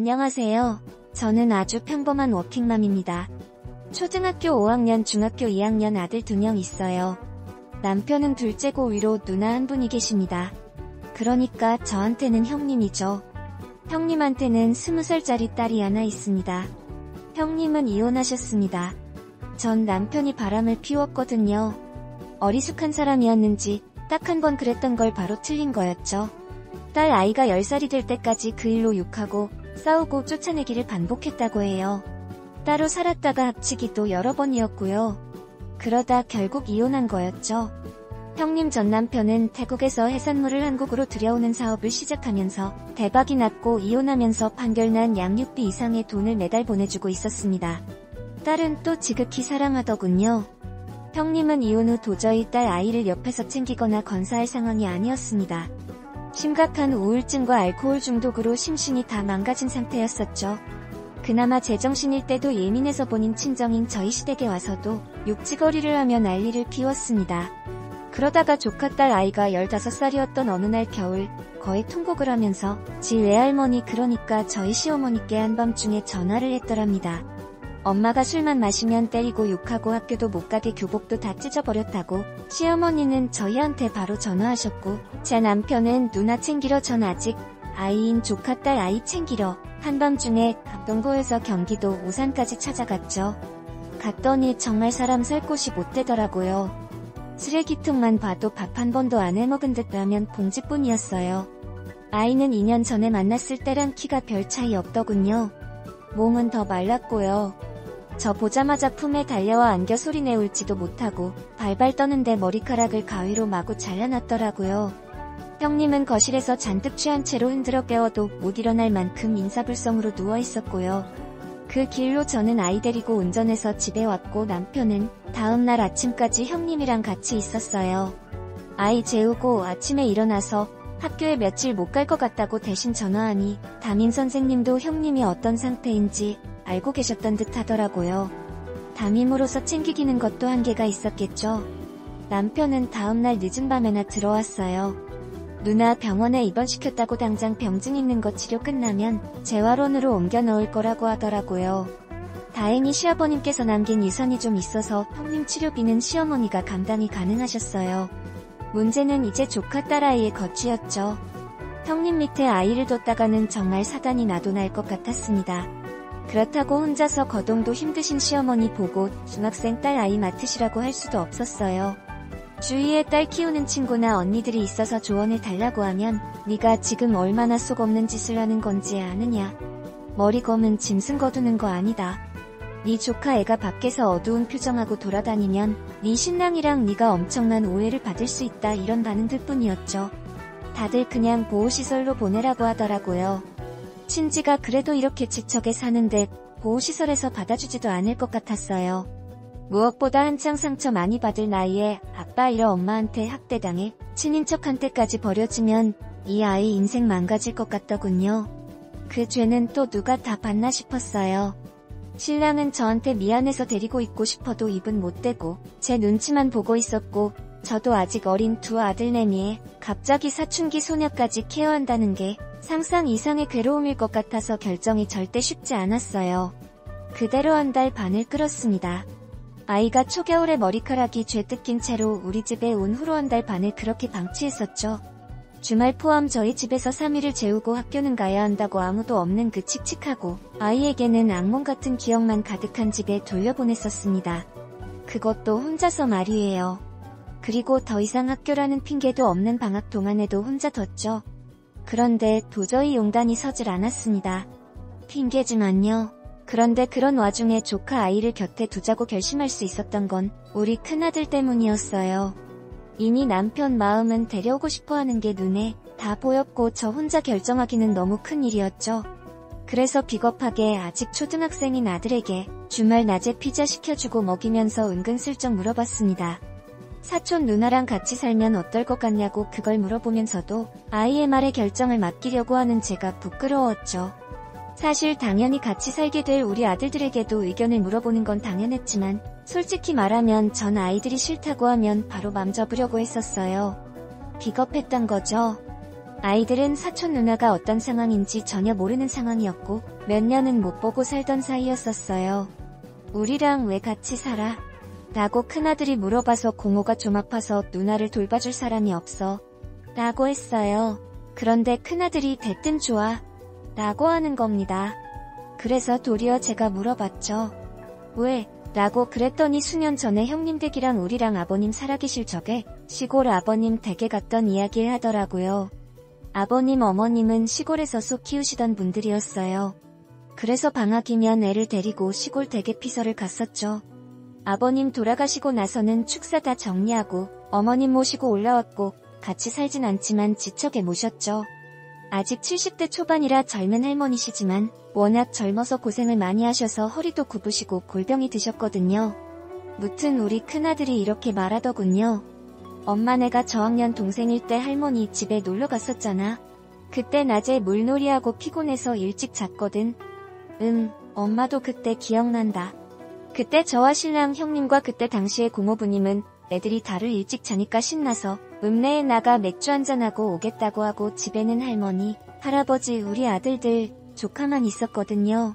안녕하세요. 저는 아주 평범한 워킹맘입니다. 초등학교 5학년, 중학교 2학년 아들 2명 있어요. 남편은 둘째고 위로 누나 한 분이 계십니다. 그러니까 저한테는 형님이죠. 형님한테는 20살짜리 딸이 하나 있습니다. 형님은 이혼하셨습니다. 전 남편이 바람을 피웠거든요. 어리숙한 사람이었는지 딱 한 번 그랬던 걸 바로 틀린 거였죠. 딸 아이가 10살이 될 때까지 그 일로 욕하고 싸우고 쫓아내기를 반복했다고 해요. 따로 살았다가 합치기도 여러 번이었고요. 그러다 결국 이혼한 거였죠. 형님 전 남편은 태국에서 해산물을 한국으로 들여오는 사업을 시작하면서 대박이 났고 이혼하면서 판결난 양육비 이상의 돈을 매달 보내주고 있었습니다. 딸은 또 지극히 사랑하더군요. 형님은 이혼 후 도저히 딸 아이를 옆에서 챙기거나 건사할 상황이 아니었습니다. 심각한 우울증과 알코올 중독으로 심신이 다 망가진 상태였었죠. 그나마 제정신일 때도 예민해서 본인 친정인 저희 시댁에 와서도 욕지거리를 하며 난리를 피웠습니다. 그러다가 조카 딸 아이가 15살이었던 어느 날 겨울 거의 통곡을 하면서 지 외할머니 그러니까 저희 시어머니께 한밤중에 전화를 했더랍니다. 엄마가 술만 마시면 때리고 욕하고 학교도 못 가게 교복도 다 찢어버렸다고. 시어머니는 저희한테 바로 전화하셨고 제 남편은 누나 챙기러 전 아직 아이인 조카 딸 아이 챙기러 한밤중에 강동구에서 경기도 오산까지 찾아갔죠. 갔더니 정말 사람 살 곳이 못 되더라고요. 쓰레기통만 봐도 밥 한 번도 안 해먹은 듯 라면 봉지뿐이었어요. 아이는 2년 전에 만났을 때랑 키가 별 차이 없더군요. 몸은 더 말랐고요. 저 보자마자 품에 달려와 안겨 소리내 울지도 못하고 발발 떠는데 머리카락을 가위로 마구 잘라놨더라고요. 형님은 거실에서 잔뜩 취한 채로 흔들어 깨워도 못 일어날 만큼 인사불성으로 누워있었고요. 그 길로 저는 아이 데리고 운전해서 집에 왔고 남편은 다음날 아침까지 형님이랑 같이 있었어요. 아이 재우고 아침에 일어나서 학교에 며칠 못 갈 것 같다고 대신 전화하니 담임 선생님도 형님이 어떤 상태인지 알고 계셨던 듯 하더라고요. 담임으로서 챙기기는 것도 한계가 있었겠죠. 남편은 다음날 늦은 밤에나 들어왔어요. 누나 병원에 입원시켰다고 당장 병증 있는 거 치료 끝나면 재활원으로 옮겨 넣을 거라고 하더라고요. 다행히 시아버님께서 남긴 유산이 좀 있어서 형님 치료비는 시어머니가 감당이 가능하셨어요. 문제는 이제 조카 딸아이의 거취였죠. 형님 밑에 아이를 뒀다가는 정말 사단이 나도 날 것 같았습니다. 그렇다고 혼자서 거동도 힘드신 시어머니 보고 중학생 딸 아이 맡으시라고 할 수도 없었어요. 주위에 딸 키우는 친구나 언니들이 있어서 조언을 달라고 하면 네가 지금 얼마나 속 없는 짓을 하는 건지 아느냐. 머리 검은 짐승 거두는 거 아니다. 네 조카 애가 밖에서 어두운 표정하고 돌아다니면 네 신랑이랑 네가 엄청난 오해를 받을 수 있다 이런 반응들 뿐이었죠. 다들 그냥 보호시설로 보내라고 하더라고요. 친지가 그래도 이렇게 지척에 사는데 보호시설에서 받아주지도 않을 것 같았어요. 무엇보다 한창 상처 많이 받을 나이에 아빠 잃어 엄마한테 학대당해 친인척한테까지 버려지면 이 아이 인생 망가질 것 같더군요. 그 죄는 또 누가 다 받나 싶었어요. 신랑은 저한테 미안해서 데리고 있고 싶어도 입은 못 대고 제 눈치만 보고 있었고 저도 아직 어린 두 아들내미에 갑자기 사춘기 소녀까지 케어한다는 게 상상 이상의 괴로움일 것 같아서 결정이 절대 쉽지 않았어요. 그대로 한 달 반을 끌었습니다. 아이가 초겨울에 머리카락이 죄뜯긴 채로 우리 집에 온 후로 한 달 반을 그렇게 방치했었죠. 주말 포함 저희 집에서 3일을 재우고 학교는 가야 한다고 아무도 없는 그 칙칙하고 아이에게는 악몽 같은 기억만 가득한 집에 돌려보냈었습니다. 그것도 혼자서 말이에요. 그리고 더 이상 학교라는 핑계도 없는 방학 동안에도 혼자 뒀죠. 그런데 도저히 용단이 서질 않았습니다. 핑계지만요. 그런데 그런 와중에 조카 아이를 곁에 두자고 결심할 수 있었던 건 우리 큰아들 때문이었어요. 이미 남편 마음은 데려오고 싶어하는 게 눈에 다 보였고 저 혼자 결정하기는 너무 큰 일이었죠. 그래서 비겁하게 아직 초등학생인 아들에게 주말 낮에 피자 시켜주고 먹이면서 은근슬쩍 물어봤습니다. 사촌 누나랑 같이 살면 어떨 것 같냐고 그걸 물어보면서도 아이의 말에 결정을 맡기려고 하는 제가 부끄러웠죠. 사실 당연히 같이 살게 될 우리 아들들에게도 의견을 물어보는 건 당연했지만 솔직히 말하면 전 아이들이 싫다고 하면 바로 맘 접으려고 했었어요. 비겁했던 거죠. 아이들은 사촌 누나가 어떤 상황인지 전혀 모르는 상황이었고 몇 년은 못 보고 살던 사이였었어요. 우리랑 왜 같이 살아? 라고 큰아들이 물어봐서 고모가 좀 아파서 누나를 돌봐줄 사람이 없어 라고 했어요. 그런데 큰아들이 대뜸 좋아 라고 하는 겁니다. 그래서 도리어 제가 물어봤죠. 왜? 라고. 그랬더니 수년 전에 형님 댁이랑 우리랑 아버님 살아계실 적에 시골 아버님 댁에 갔던 이야기를 하더라고요. 아버님 어머님은 시골에서 소 키우시던 분들이었어요. 그래서 방학이면 애를 데리고 시골 댁에 피서를 갔었죠. 아버님 돌아가시고 나서는 축사 다 정리하고 어머님 모시고 올라왔고 같이 살진 않지만 지척에 모셨죠. 아직 70대 초반이라 젊은 할머니시지만 워낙 젊어서 고생을 많이 하셔서 허리도 굽으시고 골병이 드셨거든요. 무튼 우리 큰아들이 이렇게 말하더군요. 엄마 내가 저학년 동생일 때 할머니 집에 놀러 갔었잖아. 그때 낮에 물놀이하고 피곤해서 일찍 잤거든. 엄마도 그때 기억난다. 그때 저와 신랑 형님과 그때 당시의 고모부님은 애들이 다를 일찍 자니까 신나서 읍내에 나가 맥주 한잔하고 오겠다고 하고 집에는 할머니, 할아버지, 우리 아들들, 조카만 있었거든요.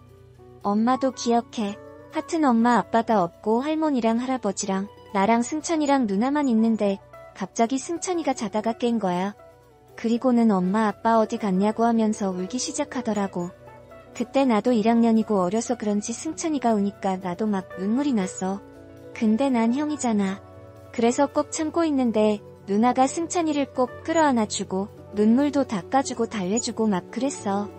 엄마도 기억해. 하튼 엄마 아빠가 없고 할머니랑 할아버지랑 나랑 승찬이랑 누나만 있는데 갑자기 승찬이가 자다가 깬 거야. 그리고는 엄마 아빠 어디 갔냐고 하면서 울기 시작하더라고. 그때 나도 1학년이고 어려서 그런지 승찬이가 우니까 나도 막 눈물이 났어. 근데 난 형이잖아. 그래서 꼭 참고 있는데 누나가 승찬이를 꼭 끌어안아주고 눈물도 닦아주고 달래주고 막 그랬어.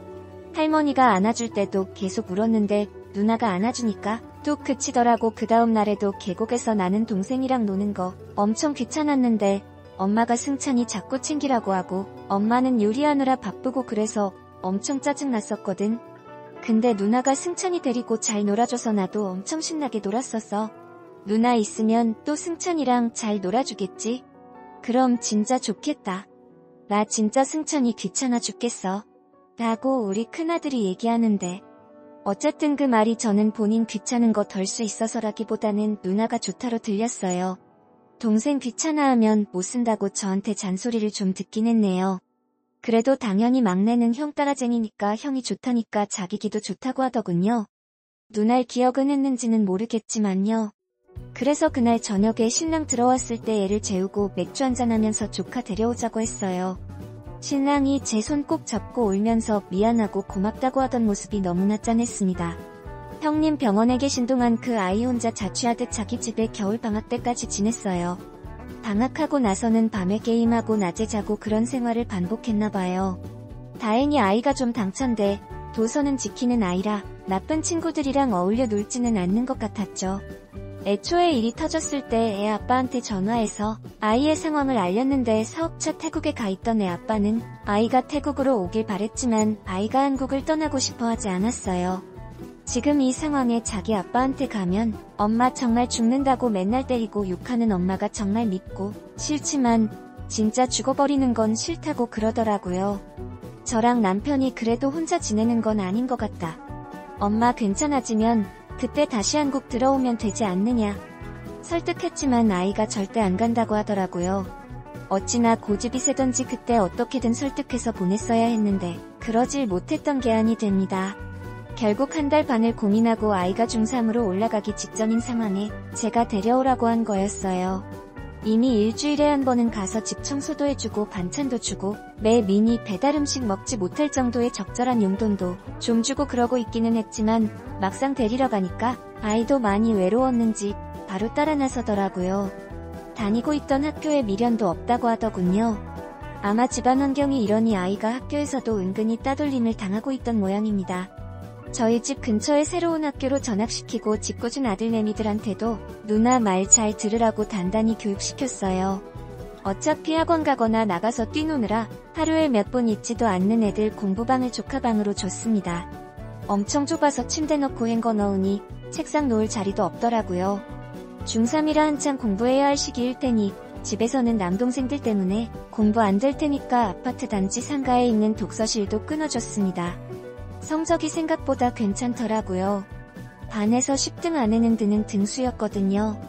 할머니가 안아줄 때도 계속 울었는데 누나가 안아주니까 뚝 그치더라고. 그 다음 날에도 계곡에서 나는 동생이랑 노는 거 엄청 귀찮았는데 엄마가 승찬이 자꾸 챙기라고 하고 엄마는 요리하느라 바쁘고 그래서 엄청 짜증났었거든. 근데 누나가 승찬이 데리고 잘 놀아줘서 나도 엄청 신나게 놀았었어. 누나 있으면 또 승찬이랑 잘 놀아주겠지? 그럼 진짜 좋겠다. 나 진짜 승찬이 귀찮아 죽겠어. 라고 우리 큰아들이 얘기하는데 어쨌든 그 말이 저는 본인 귀찮은 거 덜 수 있어서라기보다는 누나가 좋다로 들렸어요. 동생 귀찮아하면 못 쓴다고 저한테 잔소리를 좀 듣긴 했네요. 그래도 당연히 막내는 형 따라쟁이니까 형이 좋다니까 자기 기도 좋다고 하더군요. 누날 기억은 했는지는 모르겠지만요. 그래서 그날 저녁에 신랑 들어왔을 때 애를 재우고 맥주 한잔하면서 조카 데려오자고 했어요. 신랑이 제 손 꼭 잡고 울면서 미안하고 고맙다고 하던 모습이 너무나 짠했습니다. 형님 병원에 계신 동안 그 아이 혼자 자취하듯 자기 집에 겨울 방학 때까지 지냈어요. 방학하고 나서는 밤에 게임하고 낮에 자고 그런 생활을 반복했나봐요. 다행히 아이가 좀 당찬데 도서는 지키는 아이라 나쁜 친구들이랑 어울려 놀지는 않는 것 같았죠. 애초에 일이 터졌을 때 애 아빠한테 전화해서 아이의 상황을 알렸는데 사업차 태국에 가 있던 애 아빠는 아이가 태국으로 오길 바랬지만 아이가 한국을 떠나고 싶어 하지 않았어요. 지금 이 상황에 자기 아빠한테 가면 엄마 정말 죽는다고 맨날 때리고 욕하는 엄마가 정말 믿고 싫지만 진짜 죽어버리는 건 싫다고 그러더라고요. 저랑 남편이 그래도 혼자 지내는 건 아닌 것 같다. 엄마 괜찮아지면 그때 다시 한국 들어오면 되지 않느냐. 설득했지만 아이가 절대 안 간다고 하더라고요. 어찌나 고집이 세던지 그때 어떻게든 설득해서 보냈어야 했는데 그러질 못했던 게 아니 됩니다. 결국 한 달 반을 고민하고 아이가 중3으로 올라가기 직전인 상황에 제가 데려오라고 한 거였어요. 이미 일주일에 한 번은 가서 집 청소도 해주고 반찬도 주고 매 미니 배달 음식 먹지 못할 정도의 적절한 용돈도 좀 주고 그러고 있기는 했지만 막상 데리러 가니까 아이도 많이 외로웠는지 바로 따라 나서더라고요. 다니고 있던 학교에 미련도 없다고 하더군요. 아마 집안 환경이 이러니 아이가 학교에서도 은근히 따돌림을 당하고 있던 모양입니다. 저희 집 근처에 새로운 학교로 전학시키고 짓궂은 아들내미들한테도 누나 말 잘 들으라고 단단히 교육시켰어요. 어차피 학원 가거나 나가서 뛰노느라 하루에 몇 번 있지도 않는 애들 공부방을 조카방으로 줬습니다. 엄청 좁아서 침대 넣고 헹궈 넣으니 책상 놓을 자리도 없더라고요. 중3이라 한창 공부해야 할 시기일 테니 집에서는 남동생들 때문에 공부 안 될 테니까 아파트 단지 상가에 있는 독서실도 끊어줬습니다. 성적이 생각보다 괜찮더라고요. 반에서 10등 안에는 드는 등수였거든요.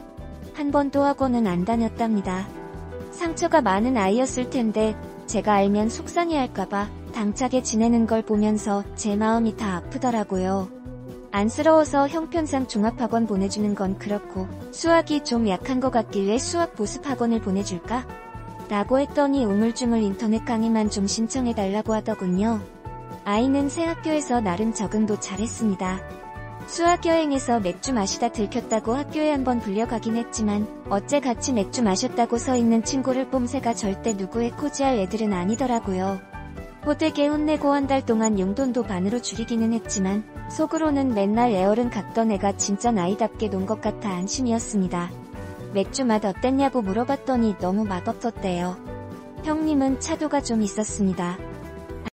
한 번도 학원은 안 다녔답니다. 상처가 많은 아이였을 텐데 제가 알면 속상해할까봐 당차게 지내는 걸 보면서 제 마음이 다 아프더라고요. 안쓰러워서 형편상 종합학원 보내주는 건 그렇고 수학이 좀 약한 것 같길래 수학 보습학원을 보내줄까? 라고 했더니 우물쭈물 인터넷 강의만 좀 신청해달라고 하더군요. 아이는 새 학교에서 나름 적응도 잘했습니다. 수학여행에서 맥주 마시다 들켰다고 학교에 한번 불려가긴 했지만 어째 같이 맥주 마셨다고 서있는 친구를 뽐새가 절대 누구의 코지할 애들은 아니더라고요. 호되게 혼내고 한 달 동안 용돈도 반으로 줄이기는 했지만 속으로는 맨날 애얼은 갔던 애가 진짜 나이답게 논 것 같아 안심이었습니다. 맥주 맛 어땠냐고 물어봤더니 너무 맛없었대요. 형님은 차도가 좀 있었습니다.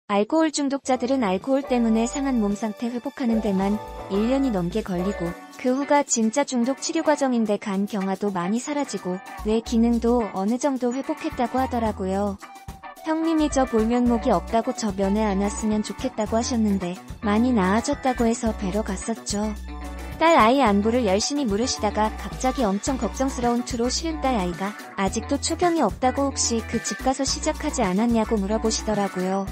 알코올 중독자들은 알코올 때문에 상한 몸 상태 회복하는 데만 1년이 넘게 걸리고 그 후가 진짜 중독 치료 과정인데 간 경화도 많이 사라지고 뇌 기능도 어느 정도 회복했다고 하더라고요. 형님이 저 볼면목이 없다고 저 면회 안 왔으면 좋겠다고 하셨는데 많이 나아졌다고 해서 뵈러 갔었죠. 딸 아이 안부를 열심히 물으시다가 갑자기 엄청 걱정스러운 투로 싫은 딸 아이가 아직도 초경이 없다고 혹시 그 집 가서 시작하지 않았냐고 물어보시더라고요.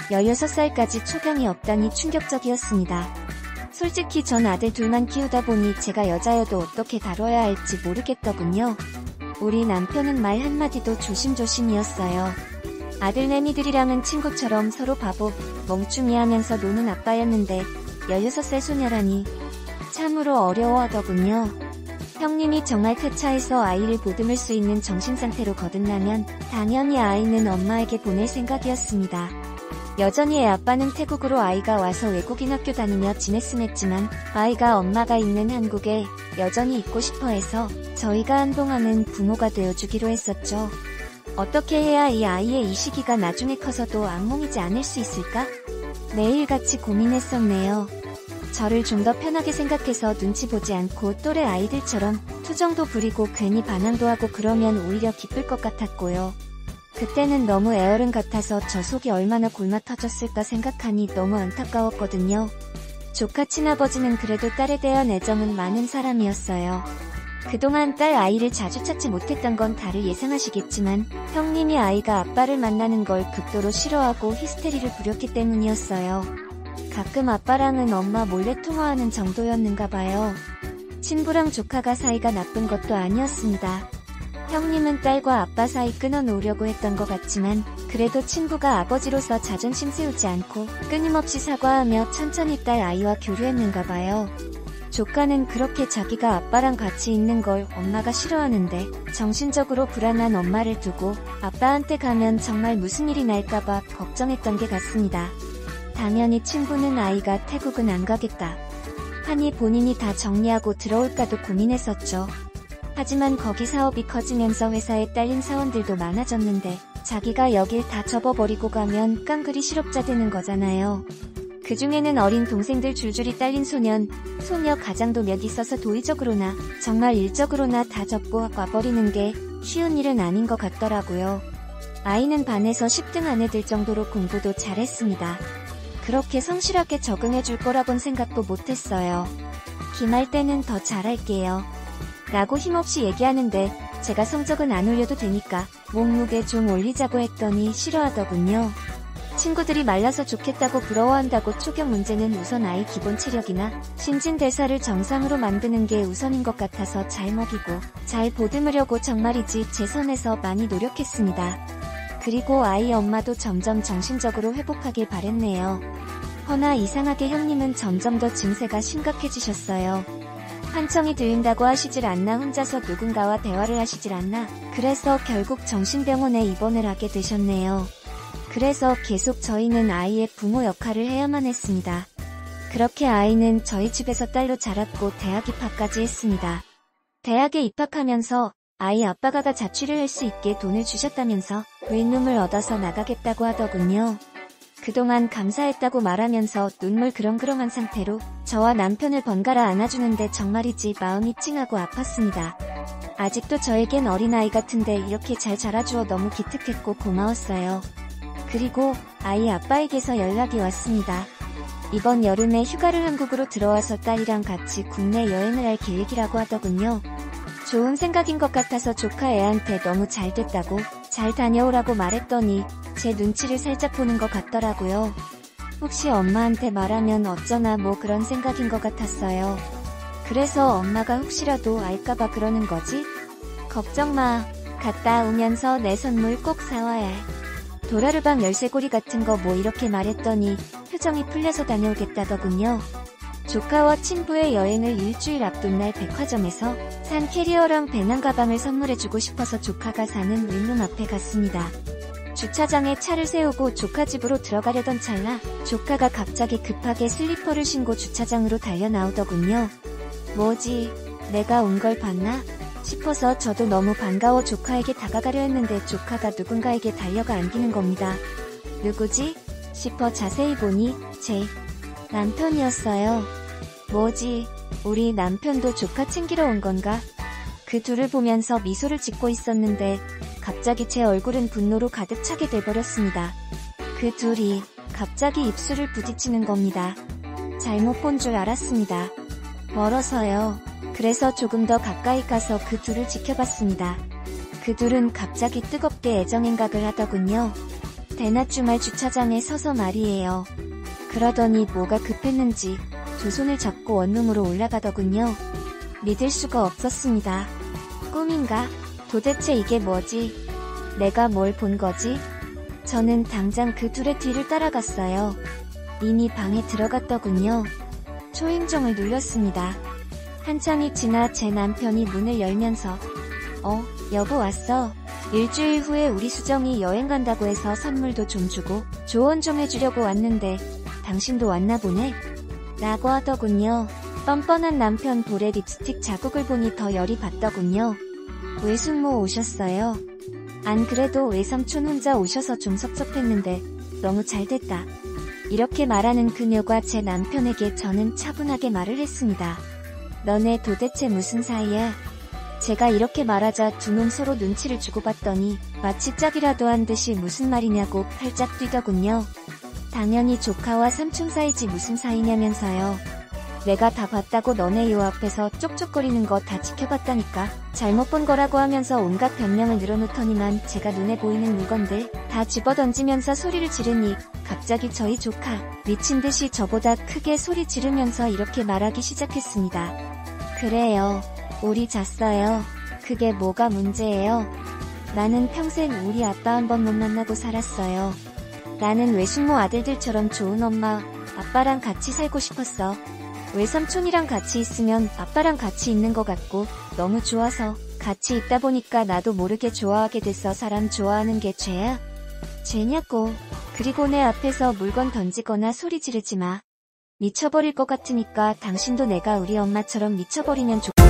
16살까지 초경이 없다니 충격적이었습니다. 솔직히 전 아들 둘만 키우다 보니 제가 여자여도 어떻게 다뤄야 할지 모르겠더군요. 우리 남편은 말 한마디도 조심조심이었어요. 아들내미들이랑은 친구처럼 서로 바보, 멍충이 하면서 노는 아빠였는데 16살 소녀라니 참으로 어려워하더군요. 형님이 정말 그 차에서 아이를 보듬을 수 있는 정신상태로 거듭나면 당연히 아이는 엄마에게 보낼 생각이었습니다. 여전히 애 아빠는 태국으로 아이가 와서 외국인 학교 다니며 지냈음 했지만 아이가 엄마가 있는 한국에 여전히 있고 싶어 해서 저희가 한동안은 부모가 되어주기로 했었죠. 어떻게 해야 이 아이의 이 시기가 나중에 커서도 악몽이지 않을 수 있을까? 매일같이 고민했었네요. 저를 좀 더 편하게 생각해서 눈치 보지 않고 또래 아이들처럼 투정도 부리고 괜히 반항도 하고 그러면 오히려 기쁠 것 같았고요. 그때는 너무 애어른 같아서 저 속이 얼마나 골마 터졌을까 생각하니 너무 안타까웠거든요. 조카 친아버지는 그래도 딸에 대한 애정은 많은 사람이었어요. 그동안 딸 아이를 자주 찾지 못했던 건 다들 예상하시겠지만 형님이 아이가 아빠를 만나는 걸 극도로 싫어하고 히스테리를 부렸기 때문이었어요. 가끔 아빠랑은 엄마 몰래 통화하는 정도였는가 봐요. 친부랑 조카가 사이가 나쁜 것도 아니었습니다. 형님은 딸과 아빠 사이 끊어놓으려고 했던 것 같지만 그래도 친부가 아버지로서 자존심 세우지 않고 끊임없이 사과하며 천천히 딸 아이와 교류했는가 봐요. 조카는 그렇게 자기가 아빠랑 같이 있는 걸 엄마가 싫어하는데 정신적으로 불안한 엄마를 두고 아빠한테 가면 정말 무슨 일이 날까봐 걱정했던 게 같습니다. 당연히 친부는 아이가 태국은 안 가겠다 하니 본인이 다 정리하고 들어올까도 고민했었죠. 하지만 거기 사업이 커지면서 회사에 딸린 사원들도 많아졌는데 자기가 여길 다 접어버리고 가면 깡그리 실업자 되는 거잖아요. 그 중에는 어린 동생들 줄줄이 딸린 소녀 가장도 몇 있어서 도의적으로나 정말 일적으로나 다 접고 와버리는 게 쉬운 일은 아닌 것 같더라고요. 아이는 반에서 10등 안에 들 정도로 공부도 잘했습니다. 그렇게 성실하게 적응해줄 거라곤 생각도 못했어요. 기말 때는 더 잘할게요. 라고 힘없이 얘기하는데 제가 성적은 안 올려도 되니까 몸무게 좀 올리자고 했더니 싫어하더군요. 친구들이 말라서 좋겠다고 부러워한다고 초경 문제는 우선 아이 기본 체력이나 신진대사를 정상으로 만드는 게 우선인 것 같아서 잘 먹이고 잘 보듬으려고 정말이지 제 선에서 많이 노력했습니다. 그리고 아이 엄마도 점점 정신적으로 회복하길 바랬네요. 허나 이상하게 형님은 점점 더 증세가 심각해지셨어요. 한청이 들린다고 하시질 않나 혼자서 누군가와 대화를 하시질 않나 그래서 결국 정신병원에 입원을 하게 되셨네요. 그래서 계속 저희는 아이의 부모 역할을 해야만 했습니다. 그렇게 아이는 저희 집에서 딸로 자랐고 대학 입학까지 했습니다. 대학에 입학하면서 아이 아빠가 자취를 할 수 있게 돈을 주셨다면서 윗눈을 얻어서 나가겠다고 하더군요. 그동안 감사했다고 말하면서 눈물 그렁그렁한 상태로 저와 남편을 번갈아 안아주는데 정말이지 마음이 찡하고 아팠습니다. 아직도 저에겐 어린아이 같은데 이렇게 잘 자라주어 너무 기특했고 고마웠어요. 그리고 아이 아빠에게서 연락이 왔습니다. 이번 여름에 휴가를 한국으로 들어와서 딸이랑 같이 국내 여행을 할 계획이라고 하더군요. 좋은 생각인 것 같아서 조카 애한테 너무 잘 됐다고 잘 다녀오라고 말했더니 제 눈치를 살짝 보는 것 같더라고요. 혹시 엄마한테 말하면 어쩌나 뭐 그런 생각인 것 같았어요. 그래서 엄마가 혹시라도 알까봐 그러는 거지? 걱정 마. 갔다 오면서 내 선물 꼭 사와야 해. 도라르방 열쇠고리 같은 거 뭐 이렇게 말했더니 표정이 풀려서 다녀오겠다더군요. 조카와 친구의 여행을 일주일 앞둔 날 백화점에서 산 캐리어랑 배낭 가방을 선물해주고 싶어서 조카가 사는 윌룸 앞에 갔습니다. 주차장에 차를 세우고 조카 집으로 들어가려던 찰나 조카가 갑자기 급하게 슬리퍼를 신고 주차장으로 달려 나오더군요. 뭐지? 내가 온 걸 봤나? 싶어서 저도 너무 반가워 조카에게 다가가려 했는데 조카가 누군가에게 달려가 안기는 겁니다. 누구지? 싶어 자세히 보니 제 남편이었어요. 뭐지? 우리 남편도 조카 챙기러 온 건가? 그 둘을 보면서 미소를 짓고 있었는데 갑자기 제 얼굴은 분노로 가득 차게 돼버렸습니다. 그 둘이 갑자기 입술을 부딪히는 겁니다. 잘못 본 줄 알았습니다. 멀어서요. 그래서 조금 더 가까이 가서 그 둘을 지켜봤습니다. 그 둘은 갑자기 뜨겁게 애정행각을 하더군요. 대낮 주말 주차장에 서서 말이에요. 그러더니 뭐가 급했는지 두 손을 잡고 원룸으로 올라가더군요. 믿을 수가 없었습니다. 꿈인가? 도대체 이게 뭐지? 내가 뭘 본 거지? 저는 당장 그 둘의 뒤를 따라갔어요. 이미 방에 들어갔더군요. 초인종을 눌렀습니다. 한참이 지나 제 남편이 문을 열면서 여보 왔어. 일주일 후에 우리 수정이 여행 간다고 해서 선물도 좀 주고 조언 좀 해주려고 왔는데 당신도 왔나 보네? 라고 하더군요. 뻔뻔한 남편 볼에 립스틱 자국을 보니 더 열이 받더군요. 외숙모 오셨어요? 안 그래도 외삼촌 혼자 오셔서 좀 섭섭했는데 너무 잘됐다. 이렇게 말하는 그녀가 제 남편에게 저는 차분하게 말을 했습니다. 너네 도대체 무슨 사이야? 제가 이렇게 말하자 두 놈 서로 눈치를 주고받더니 마치 짝이라도 한 듯이 무슨 말이냐고 팔짝 뛰더군요. 당연히 조카와 삼촌 사이지 무슨 사이냐면서요. 내가 다 봤다고 너네 요 앞에서 쪽쪽거리는 거 다 지켜봤다니까. 잘못 본 거라고 하면서 온갖 변명을 늘어놓더니만 제가 눈에 보이는 물건들 다 집어던지면서 소리를 지르니 갑자기 저희 조카 미친듯이 저보다 크게 소리 지르면서 이렇게 말하기 시작했습니다. 그래요. 우리 잤어요. 그게 뭐가 문제예요? 나는 평생 우리 아빠 한 번 못 만나고 살았어요. 나는 외숙모 아들들처럼 좋은 엄마, 아빠랑 같이 살고 싶었어. 외삼촌이랑 같이 있으면 아빠랑 같이 있는 것 같고 너무 좋아서 같이 있다 보니까 나도 모르게 좋아하게 됐어. 사람 좋아하는 게 죄야? 죄냐고. 그리고 내 앞에서 물건 던지거나 소리 지르지 마. 미쳐버릴 것 같으니까 당신도 내가 우리 엄마처럼 미쳐버리면 좋겠어.